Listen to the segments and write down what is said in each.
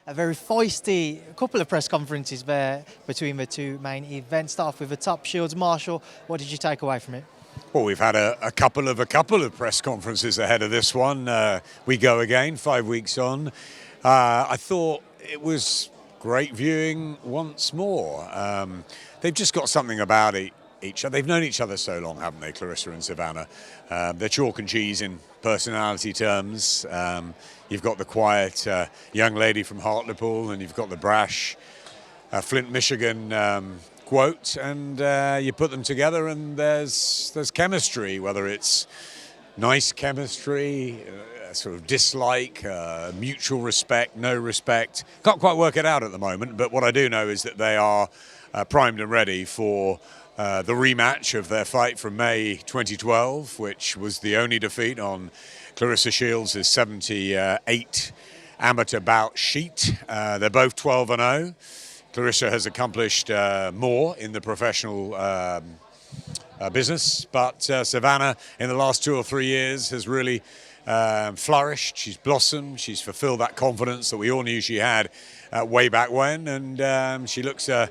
A very feisty couple of press conferences there between the two main events. Start off with the top Shields. Marshall, what did you take away from it? Well, we've had a couple of press conferences ahead of this one. We go again, 5 weeks on. I thought it was great viewing once more. They've just got something about each other. They've known each other so long, haven't they, Clarissa and Savannah? They're chalk and cheese in personality terms. You've got the quiet young lady from Hartlepool, and you've got the brash Flint, Michigan quote, and you put them together, and there's chemistry. Whether it's nice chemistry, sort of dislike, mutual respect, no respect. Can't quite work it out at the moment, but what I do know is that they are primed and ready for the rematch of their fight from May 2012, which was the only defeat on Clarissa Shields' 78 amateur bout sheet. They're both 12-0. Clarissa has accomplished more in the professional business, but Savannah in the last 2 or 3 years has really flourished. She's blossomed. She's fulfilled that confidence that we all knew she had way back when, and she looks a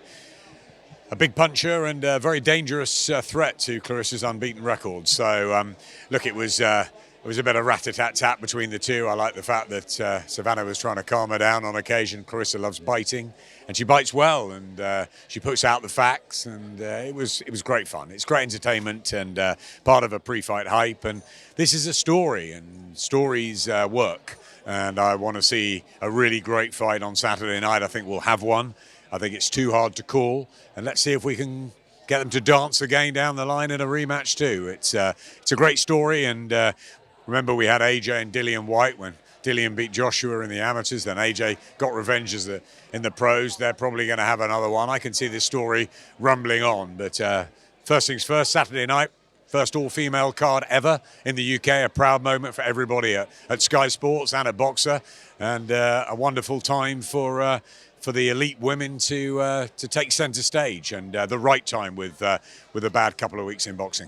big puncher and a very dangerous threat to Clarissa's unbeaten record. So, look, it was a bit of rat-a-tat-tat between the two. I like the fact that Savannah was trying to calm her down on occasion. Clarissa loves biting, and she bites well, and she puts out the facts, and it was great fun. It's great entertainment and part of a pre-fight hype, and this is a story, and stories work. And I want to see a really great fight on Saturday night. I think we'll have one. I think it's too hard to call, and let's see if we can get them to dance again down the line in a rematch too. It's a great story, and remember we had AJ and Dillian White when Dillian beat Joshua in the amateurs, then AJ got revenge in the pros. They're probably going to have another one. I can see this story rumbling on, but first things first, Saturday night, first all-female card ever in the UK, a proud moment for everybody at Sky Sports and at Boxer, and a wonderful time for the elite women to take centre stage, and the right time with a bad couple of weeks in boxing.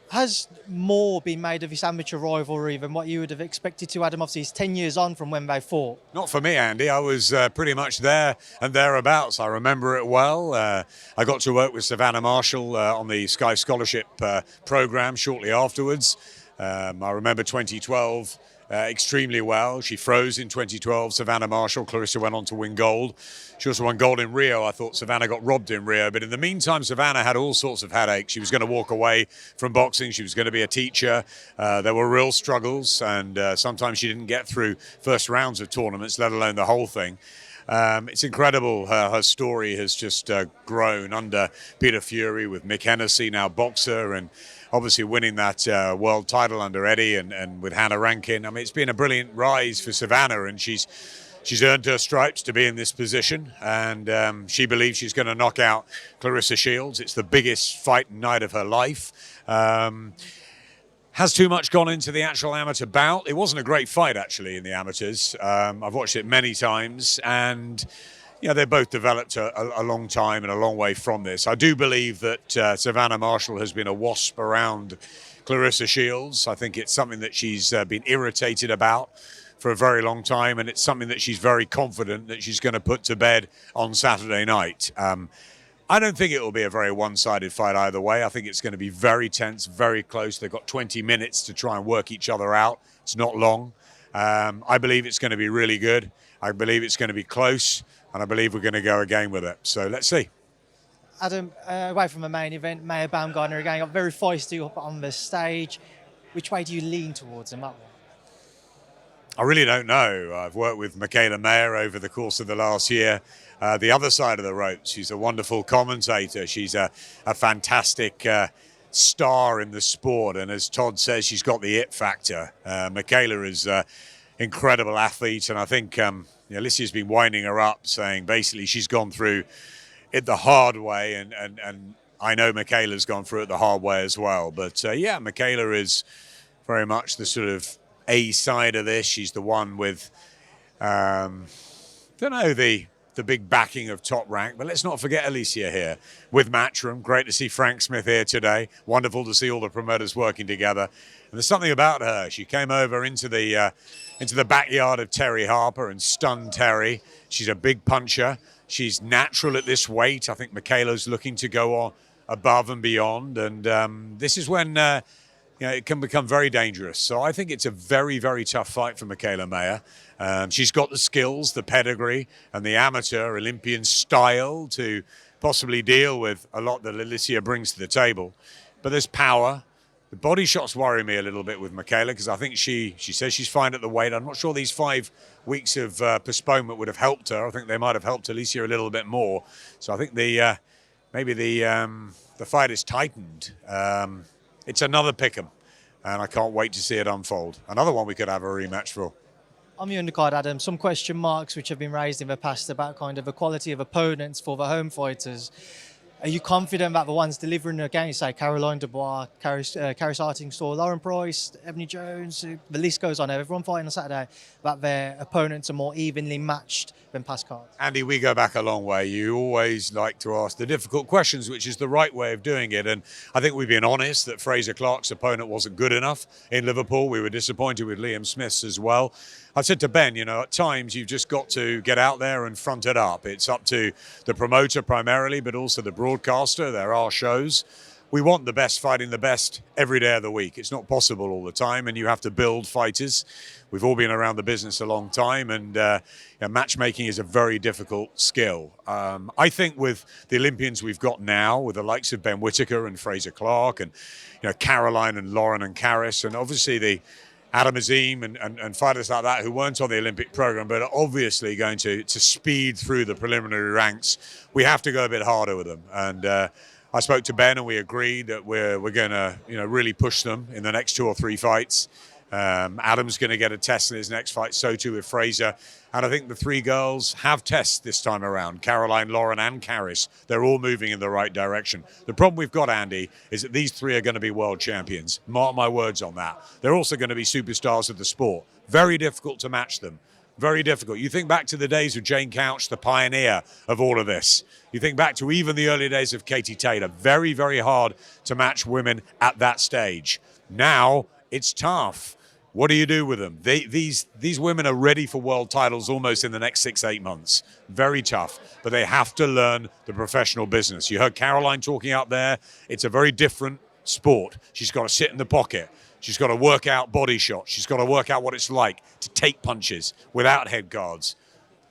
Has more been made of this amateur rivalry than what you would have expected to, Adam? Obviously, it's 10 years on from when they fought. Not for me, Andy. I was pretty much there and thereabouts. I remember it well. I got to work with Savannah Marshall on the Sky Scholarship programme shortly afterwards. I remember 2012 extremely well. She froze in 2012. Savannah Marshall, Clarissa went on to win gold. She also won gold in Rio. I thought Savannah got robbed in Rio, but in the meantime, Savannah had all sorts of headaches. She was going to walk away from boxing. She was going to be a teacher. There were real struggles, and sometimes she didn't get through first rounds of tournaments, let alone the whole thing. It's incredible. Her story has just grown under Peter Fury, with Mick Hennessy, now boxer, and obviously winning that world title under Eddie, and with Hannah Rankin. I mean, it's been a brilliant rise for Savannah, and she's earned her stripes to be in this position, and she believes she's going to knock out Clarissa Shields. It's the biggest fight night of her life. Has too much gone into the actual amateur bout? It wasn't a great fight, actually, in the amateurs. I've watched it many times, and they both developed a long time and a long way from this. I do believe that Savannah Marshall has been a wasp around Clarissa Shields. I think it's something that she's been irritated about for a very long time, and it's something that she's very confident that she's going to put to bed on Saturday night. I don't think it will be a very one-sided fight either way. I think it's going to be very tense, very close. They've got 20 minutes to try and work each other out. It's not long. I believe it's going to be really good. I believe it's going to be close, and I believe we're going to go again with it. So let's see. Adam, away from the main event, Mayor Baumgardner again got very feisty up on the stage. Which way do you lean towards in that one? I really don't know. I've worked with Michaela Mayer over the course of the last year. The other side of the ropes, she's a wonderful commentator. She's a fantastic star in the sport. And as Todd says, she's got the it factor. Michaela is an incredible athlete. And I think Alicia's been winding her up, saying basically she's gone through it the hard way. And I know Michaela's gone through it the hard way as well. But Michaela is very much the sort of A side of this. She's the one with, the the big backing of Top Rank. But let's not forget Alicia here with Matchroom. Great to see Frank Smith here today. Wonderful to see all the promoters working together. And there's something about her. She came over into the backyard of Terry Harper and stunned Terry. She's a big puncher. She's natural at this weight. I think Michaela's looking to go on above and beyond. And this is when it can become very dangerous. So I think it's a very, very tough fight for Michaela Mayer. She's got the skills, the pedigree, and the amateur Olympian style to possibly deal with a lot that Alicia brings to the table. But there's power. The body shots worry me a little bit with Michaela because I think she says she's fine at the weight. I'm not sure these 5 weeks of postponement would have helped her. I think they might have helped Alicia a little bit more. So I think maybe the fight is tightened. It's another pick'em, and I can't wait to see it unfold. Another one we could have a rematch for. On the undercard, Adam, some question marks which have been raised in the past about kind of the quality of opponents for the home fighters. Are you confident that the ones delivering against, say, Caroline Dubois, Caris Artingstall, Lauren Price, Ebony Jones, the list goes on, everyone fighting on Saturday, that their opponents are more evenly matched than past cards? Andy, we go back a long way. You always like to ask the difficult questions, which is the right way of doing it. And I think we've been honest that Fraser Clark's opponent wasn't good enough in Liverpool. We were disappointed with Liam Smith's as well. I've said to Ben, at times you've just got to get out there and front it up. It's up to the promoter primarily, but also the broadcaster. There are shows. We want the best fighting the best every day of the week. It's not possible all the time, and you have to build fighters. We've all been around the business a long time, and matchmaking is a very difficult skill. I think with the Olympians we've got now, with the likes of Ben Whittaker and Fraser Clark, and Caroline and Lauren and Caris, and obviously the Adam Azim and fighters like that who weren't on the Olympic program but are obviously going to speed through the preliminary ranks, we have to go a bit harder with them. And I spoke to Ben and we agreed that we're going to really push them in the next 2 or 3 fights. Adam's going to get a test in his next fight, so too with Fraser. And I think the 3 girls have tests this time around. Caroline, Lauren and Caris. They're all moving in the right direction. The problem we've got, Andy, is that these 3 are going to be world champions. Mark my words on that. They're also going to be superstars of the sport. Very difficult to match them. Very difficult. You think back to the days of Jane Couch, the pioneer of all of this. You think back to even the early days of Katie Taylor. Very, very hard to match women at that stage. Now, it's tough. What do you do with them? These women are ready for world titles almost in the next 6-8 months. Very tough, but they have to learn the professional business. You heard Caroline talking out there. It's a very different sport. She's got to sit in the pocket. She's got to work out body shots. She's got to work out what it's like to take punches without head guards.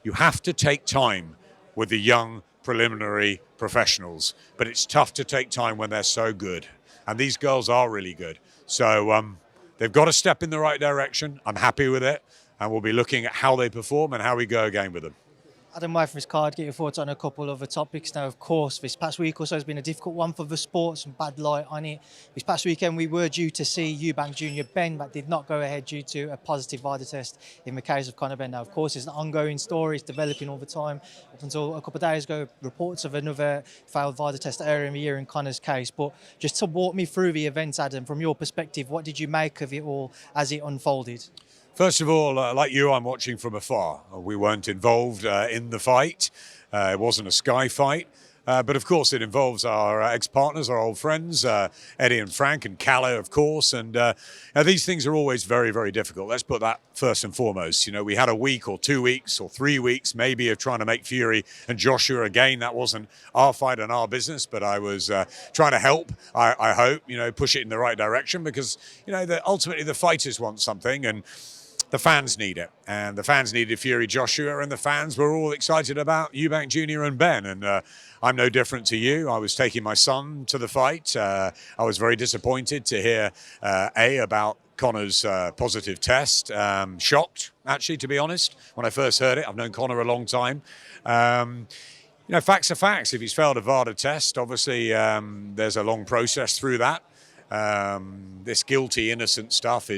You have to take time with the young preliminary professionals, but it's tough to take time when they're so good. And these girls are really good. So, they've got to step in the right direction. I'm happy with it. And we'll be looking at how they perform and how we go again with them. Adam, away from his card, get your thoughts on a couple of the topics. Now, of course, this past week or so has been a difficult one for the sport, some bad light on it. This past weekend, we were due to see Eubank Jr-Benn, but did not go ahead due to a positive VADA test in the case of Conor Benn. Now, of course, it's an ongoing story. It's developing all the time. Up until a couple of days ago, reports of another failed VADA test earlier in the year in Conor's case. But just to walk me through the events, Adam, from your perspective, what did you make of it all as it unfolded? First of all, like you, I'm watching from afar. We weren't involved in the fight. It wasn't a Sky fight. But of course, it involves our ex-partners, our old friends, Eddie and Frank and Calais, of course. And these things are always very, very difficult. Let's put that first and foremost. We had a week or 2 weeks or 3 weeks maybe of trying to make Fury and Joshua. Again, that wasn't our fight and our business, but I was trying to help, I hope, push it in the right direction because, ultimately the fighters want something and the fans need it, and the fans needed Fury Joshua, and the fans were all excited about Eubank Jr-Benn, and I'm no different to you. I was taking my son to the fight. I was very disappointed to hear about Conor's positive test. Shocked, actually, to be honest, when I first heard it. I've known Conor a long time. Facts are facts. If he's failed a VADA test, obviously there's a long process through that. This guilty, innocent stuff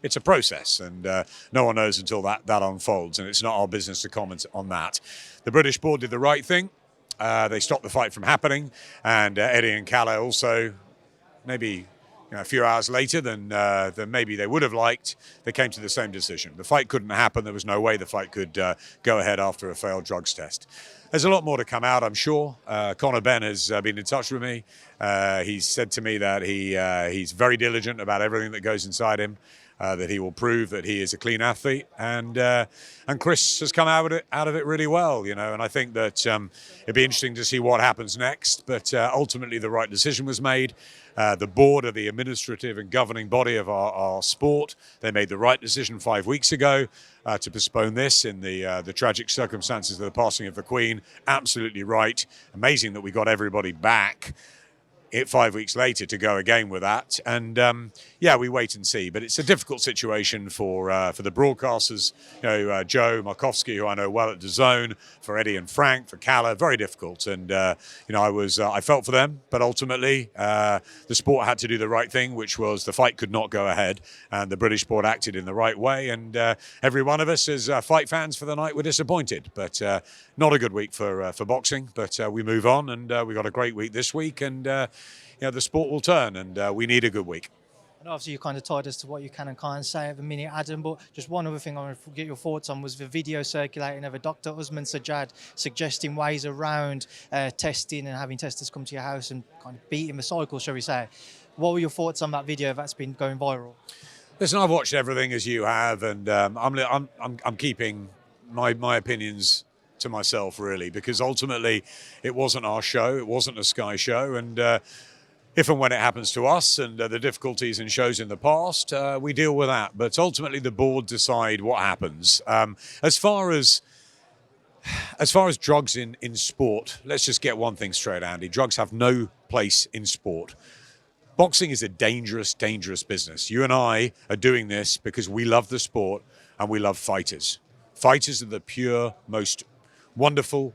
it's a process, and no one knows until that unfolds, and it's not our business to comment on that. The British board did the right thing. They stopped the fight from happening, and Eddie and Calais also maybe a few hours later than maybe they would have liked, they came to the same decision. The fight couldn't happen. There was no way the fight could go ahead after a failed drugs test. There's a lot more to come out, I'm sure. Conor Benn has been in touch with me. He's said to me that he's very diligent about everything that goes inside him, that he will prove that he is a clean athlete. And Chris has come out of it really well, and I think that it'd be interesting to see what happens next. But ultimately, the right decision was made. The board of the administrative and governing body of our sport, they made the right decision 5 weeks ago to postpone this in the tragic circumstances of the passing of the Queen. Absolutely right. Amazing that we got everybody back 5 weeks later to go again with that. And we wait and see. But it's a difficult situation for the broadcasters. Joe Markowski, who I know well at DAZN, for Eddie and Frank, for Calla, very difficult. And I felt for them, but ultimately the sport had to do the right thing, which was the fight could not go ahead, and the British board acted in the right way. And every one of us as fight fans for the night were disappointed. But not a good week for boxing. But we move on, and we got a great week this week, and the sport will turn, and we need a good week. And obviously you kind of tied us to what you can and can't say at the minute, Adam, but just one other thing I want to get your thoughts on was the video circulating of a Dr. Usman Sajjid suggesting ways around testing and having testers come to your house and kind of beating the cycle, shall we say. What were your thoughts on that video that's been going viral? Listen, I've watched everything as you have, and I'm keeping my opinions to myself, really, because ultimately it wasn't our show, it wasn't a Sky show, and if and when it happens to us and the difficulties in shows in the past, we deal with that. But ultimately, the board decide what happens. As far as drugs in sport, let's just get one thing straight, Andy. Drugs have no place in sport. Boxing is a dangerous, dangerous business. You and I are doing this because we love the sport and we love fighters. Fighters are the pure, most wonderful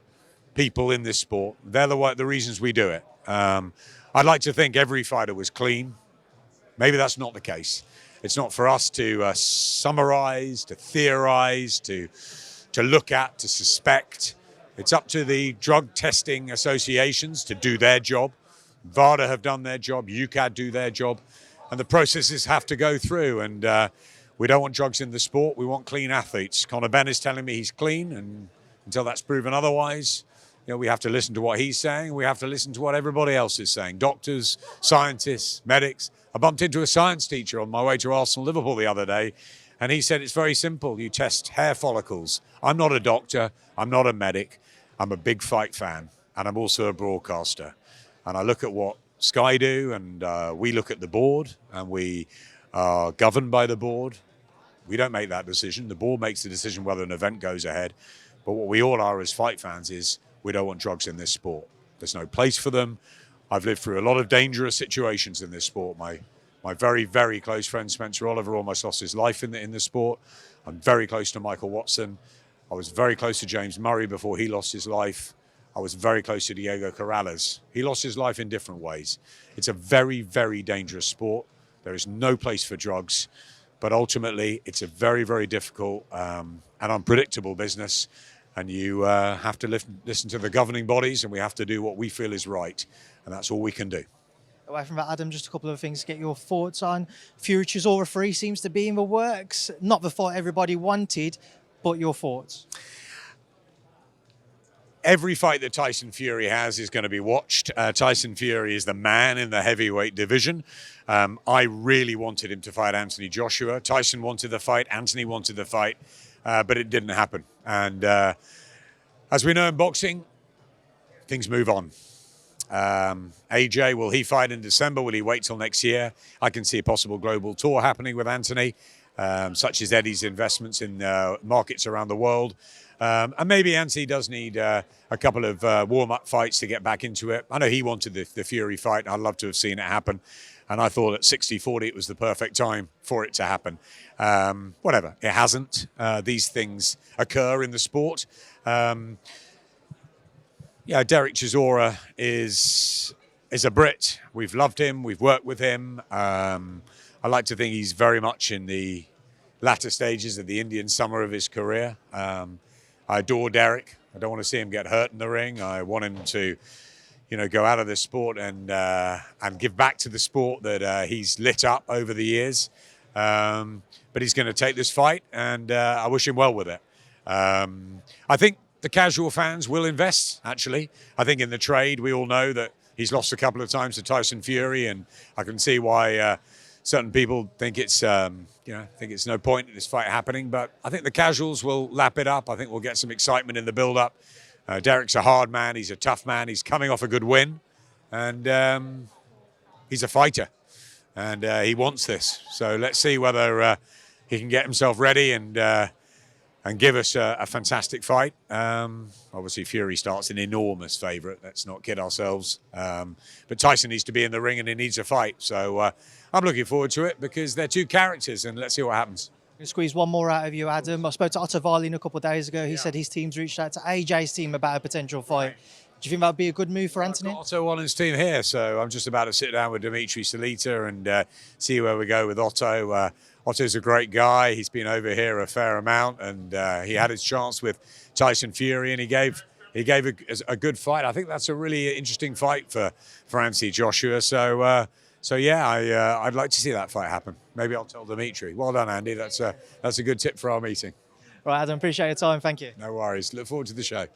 people in this sport. They're the reasons we do it. I'd like to think every fighter was clean. Maybe that's not the case. It's not for us to summarize, to theorize, to look at, to suspect. It's up to the drug testing associations to do their job. VADA have done their job, UCAD do their job, and the processes have to go through. And we don't want drugs in the sport. We want clean athletes. Conor Benn is telling me he's clean, and until that's proven otherwise, we have to listen to what he's saying. We have to listen to what everybody else is saying. Doctors, scientists, medics. I bumped into a science teacher on my way to Arsenal-Liverpool the other day, and he said it's very simple. You test hair follicles. I'm not a doctor. I'm not a medic. I'm a big fight fan, and I'm also a broadcaster. And I look at what Sky do, and we look at the board, and we are governed by the board. We don't make that decision. The board makes the decision whether an event goes ahead. But what we all are as fight fans is we don't want drugs in this sport. There's no place for them. I've lived through a lot of dangerous situations in this sport. My very, very close friend Spencer Oliver almost lost his life in the sport. I'm very close to Michael Watson. I was very close to James Murray before he lost his life. I was very close to Diego Corrales. He lost his life in different ways. It's a very, very dangerous sport. There is no place for drugs. But ultimately, it's a very, very difficult and unpredictable business. And you have to listen to the governing bodies, and we have to do what we feel is right. And that's all we can do. Away from that, Adam, just a couple of things to get your thoughts on. Fury-Chisora 3 seems to be in the works. Not the fight everybody wanted, but your thoughts. Every fight that Tyson Fury has is going to be watched. Tyson Fury is the man in the heavyweight division. I really wanted him to fight Anthony Joshua. Tyson wanted the fight. Anthony wanted the fight. But it didn't happen. And as we know in boxing, things move on. AJ, will he fight in December? Will he wait till next year? I can see a possible global tour happening with Anthony, such as Eddie's investments in markets around the world. And maybe Anthony does need a couple of warm-up fights to get back into it. I know he wanted the Fury fight. I'd love to have seen it happen. And I thought at 60-40 it was the perfect time for it to happen. Whatever, it hasn't. These things occur in the sport. Derek Chisora is a Brit. We've loved him. We've worked with him. I like to think he's very much in the latter stages of the Indian summer of his career. I adore Derek. I don't want to see him get hurt in the ring. I want him to, go out of this sport and give back to the sport that he's lit up over the years. But he's going to take this fight, and I wish him well with it. I think the casual fans will invest, actually. I think in the trade, we all know that he's lost a couple of times to Tyson Fury, and I can see why certain people think it's no point in this fight happening. But I think the casuals will lap it up. I think we'll get some excitement in the build-up. Derek's a hard man. He's a tough man. He's coming off a good win, and he's a fighter, and he wants this. So let's see whether he can get himself ready and give us a fantastic fight. Obviously, Fury starts an enormous favourite. Let's not kid ourselves. But Tyson needs to be in the ring, and he needs a fight. So I'm looking forward to it because they're two characters, and let's see what happens. Going to squeeze one more out of you, Adam. I spoke to Wallin a couple of days ago. He said his team's reached out to AJ's team about a potential fight. Do you think that would be a good move for Anthony? I've got Otto Wallin's team here, so I'm just about to sit down with Dimitri Salita and see where we go with Otto. Otto's a great guy. He's been over here a fair amount, and he had his chance with Tyson Fury, and he gave a good fight. I think that's a really interesting fight for Anthony Joshua. So yeah, I'd like to see that fight happen. Maybe I'll tell Dimitri. Well done, Andy. That's a good tip for our meeting. Right, Adam, appreciate your time. Thank you. No worries. Look forward to the show.